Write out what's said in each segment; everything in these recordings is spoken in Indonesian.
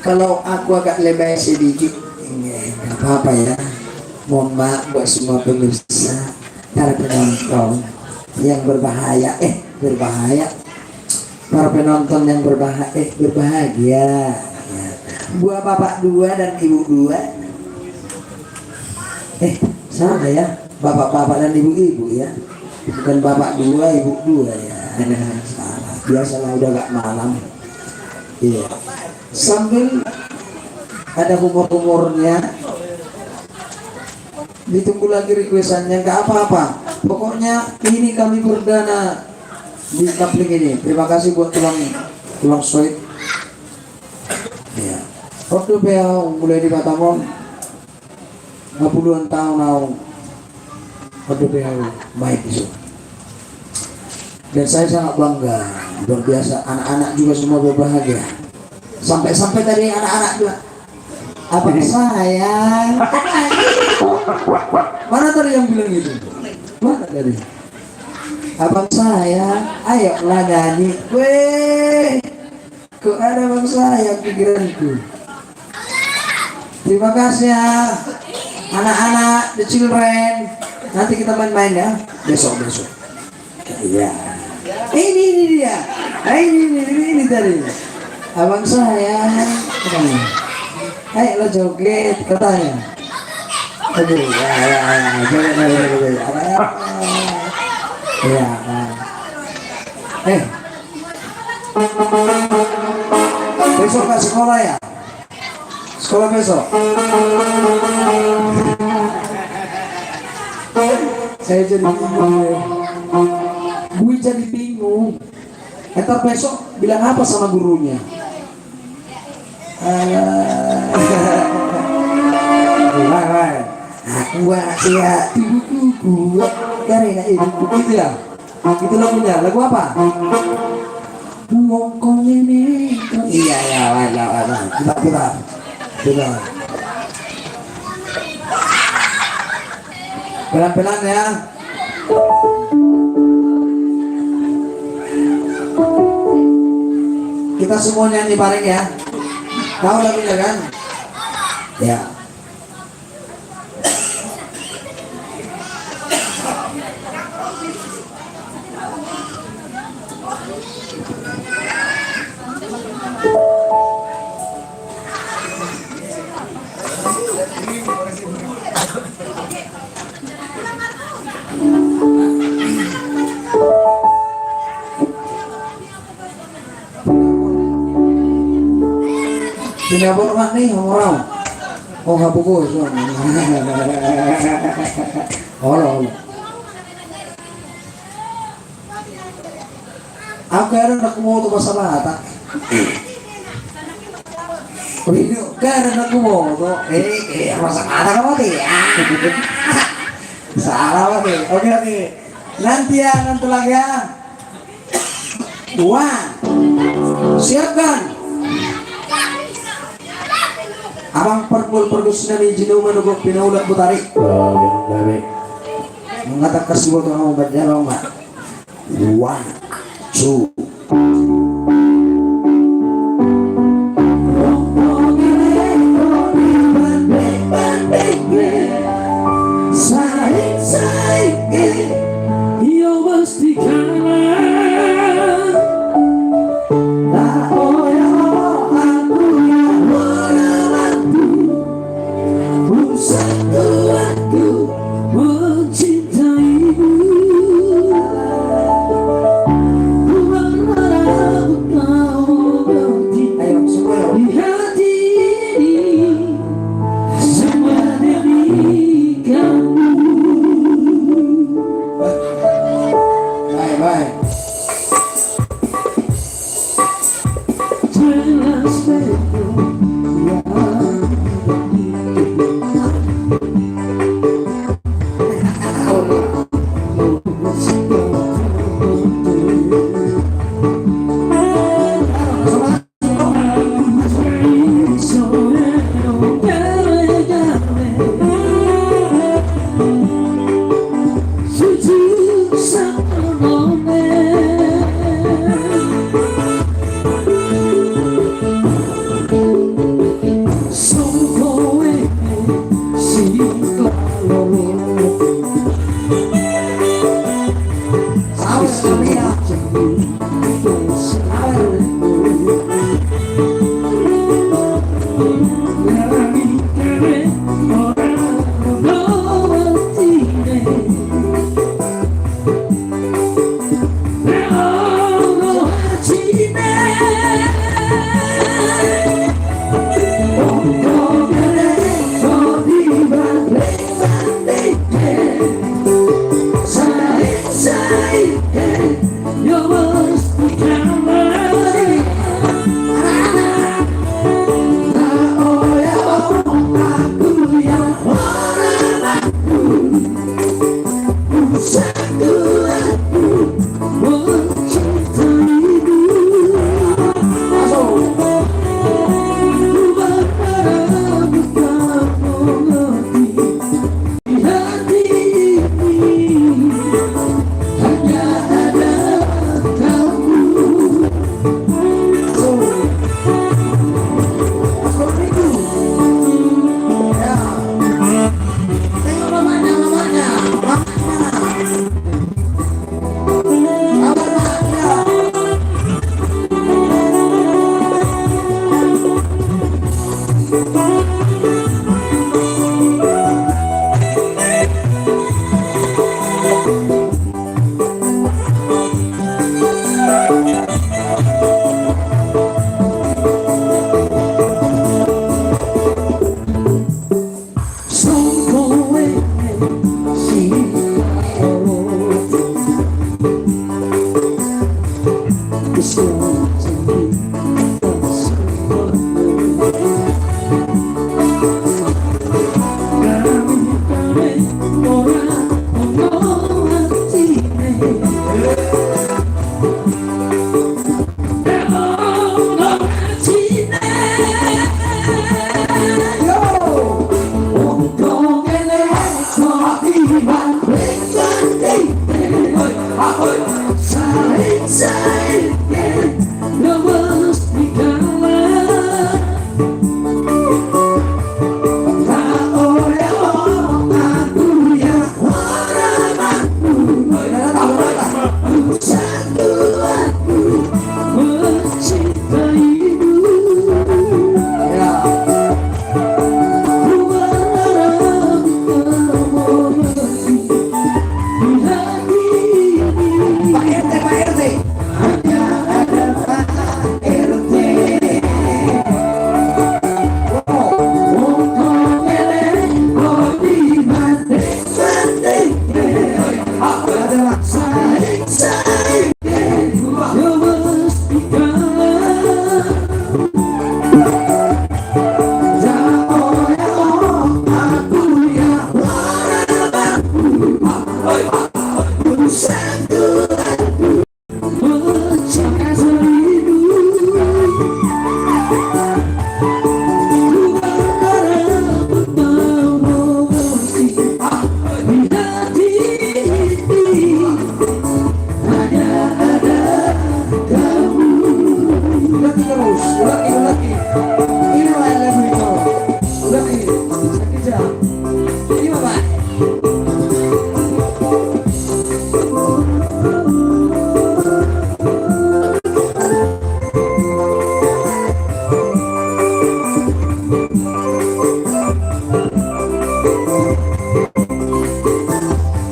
Kalau aku agak lebay sedikit, nggak apa-apa ya. Mohon maaf buat semua pemirsa, para penonton yang berbahaya, para penonton yang berbahagia, ya. Buat bapak dua dan ibu dua, sama ya, bapak-bapak dan ibu-ibu ya, bukan bapak dua, ibu dua ya. Salah, biasalah udah gak malam, iya. Sambil ada humor-humornya, ditunggu lagi requestannya, nggak apa-apa. Pokoknya ini kami perdana di kapling ini. Terima kasih buat tulang sweet. Ya. Waktu beliau mulai di Batamon 50-an tahun now. Waktu beliau baik itu. Dan saya sangat bangga, luar biasa. Anak-anak juga semua berbahagia. Sampai tadi anak-anak juga, abang sayang, mana tadi yang bilang gitu? Mana tadi? Abang sayang, ayolah nyanyi. Weh, kok ada abang sayang pikiranku. Terima kasih ya, anak-anak, the children. Nanti kita main-main ya, besok. Iya. Ini dia. Ini tadi. Abang sayang, ayo lo joget katanya. Aduh, ya. Besok ke sekolah ya? Sekolah besok. Saya jadi bingung. Entar besok bilang apa sama gurunya? Aku ya ibuku karena ibuku gitu ya. Itu lagunya, lagu apa? Ngokong ini. Iya ya, kita. Pelan-pelan ya. Kita semua nyanyi bareng ya. Tahu lagunya kan? Ya. Singapura mak nih orang. Oh nggak bagus. Oh. Aku nak mau tuh masalah tak. Video kan aku mau tuh. Masa ada kamu tuh ya? Salah mati. Oke. Nanti lagi ya. 2. Siapkan. Abang pergus nami jino manugok pinaulat butari. Mengatakan sebuah tuh mau baca dong mak. 1, 2. Sayang-sayang yo mesti kalah. Tak boleh aku yang menanti. Satu aku mencintaimu. Ku berharap kau mengerti. Di hati ini semua demi kamu. Baik. Jelas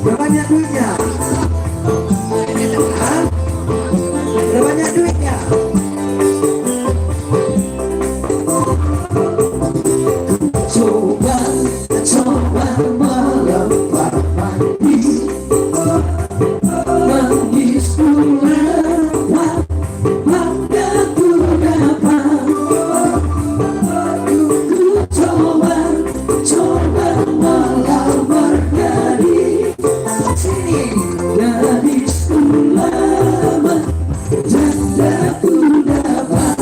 Udah banyak duitnya. Hah? Udah banyak duitnya. Coba, coba melempar mandi, mengisku lewat maka ku dapat. Ku coba, coba melamar dari sini, gadisku lama janda ku dapat.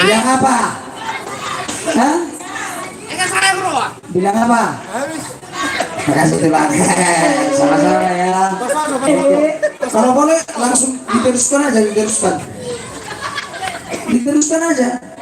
Bilang apa? Hah? Bilang apa? Makasih tuh Bang. Sama-sama ya. Kalau boleh langsung diteruskan aja, diteruskan aja.